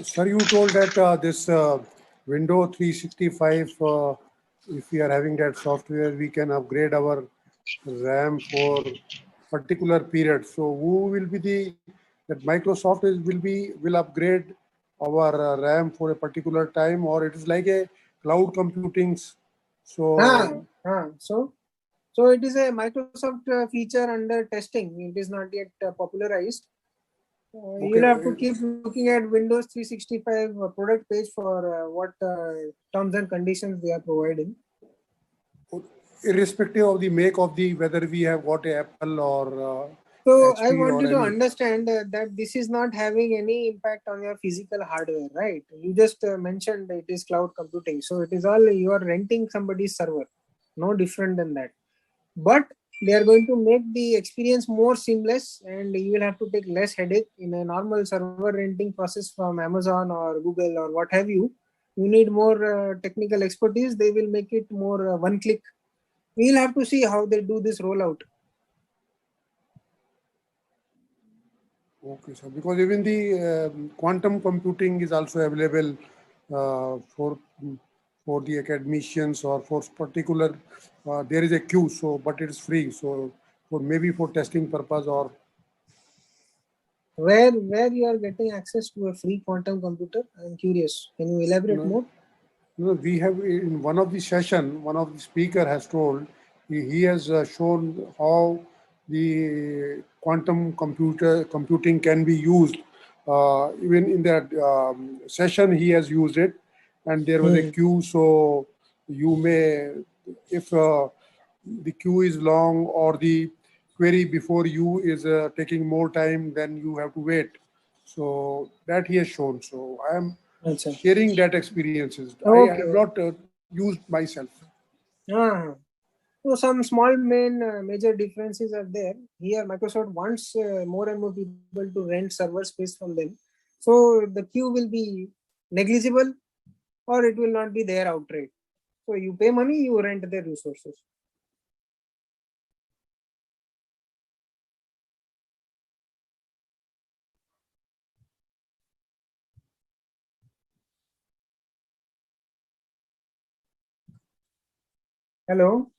Sir, you told that this Windows 365, if we are having that software, we can upgrade our RAM for particular period. So, who will be that Microsoft will upgrade our RAM for a particular time, or it is like a cloud computing? So, So it is a Microsoft feature under testing. It is not yet popularized. You'll have to keep looking at Windows 365 product page for what terms and conditions they are providing. irrespective of the make of the whether we have got a Apple or So HP I want you or to any. understand that this is not having any impact on your physical hardware, right? You just mentioned it is cloud computing. So it is all, you are renting somebody's server, no different than that. But they are going to make the experience more seamless, and you will have to take less headache in a normal server renting process from Amazon or Google or what have you. You need more technical expertise. They will make it more one click. We will have to see how they do this rollout. Okay, sir. Because even the quantum computing is also available for the academicians or for particular. There is a queue, so but it is free. So for maybe for testing purpose or. Where you are getting access to a free quantum computer? I'm curious. Can you elaborate more? No, we have in one of the session, one of the speaker has told, he has shown how the quantum computing can be used. Even in that session, he has used it, and there was a queue. So you may, if the queue is long or the query before you is taking more time, then you have to wait. So that he has shown. So I am sharing that experiences. I have not used myself. So some small major differences are there. Here Microsoft wants more and more people to rent server space from them. So the queue will be negligible or it will not be there outright. So you pay money, you rent their resources. Hello.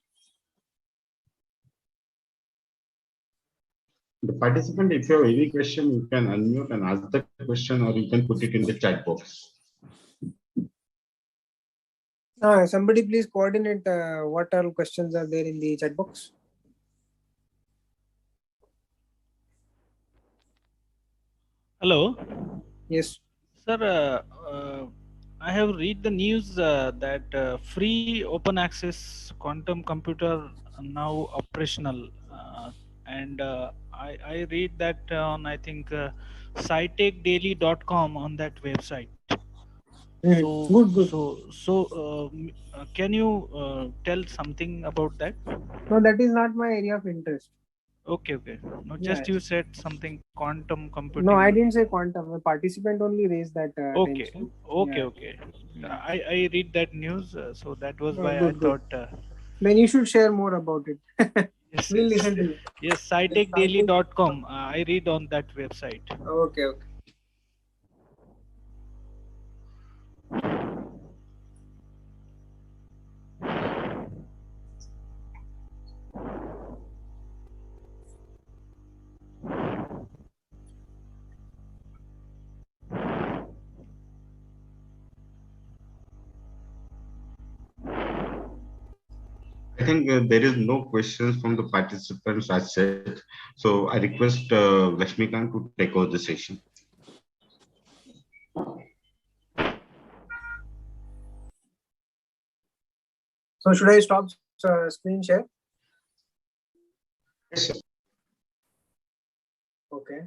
The participant, if you have any question, you can unmute and ask the question, or you can put it in the chat box. Somebody please coordinate what all questions are there in the chat box. Hello. Yes. Sir, I have read the news that free open access quantum computer now operational, and I read that on, I think, scitechdaily.com on that website. So Good. can you tell something about that? No, that is not my area of interest. Okay. No, just you said something quantum computing. No, I didn't say quantum. A participant only raised that attention. Okay. I read that news, so that was why good. I thought. Then you should share more about it. Yes, We'll listen to you. Yes, scitechdaily.com. I read on that website. Okay. think there is no questions from the participants as such. So I request Lakshmikant to take over the session. So should I stop screen share? Yes, sir. Okay.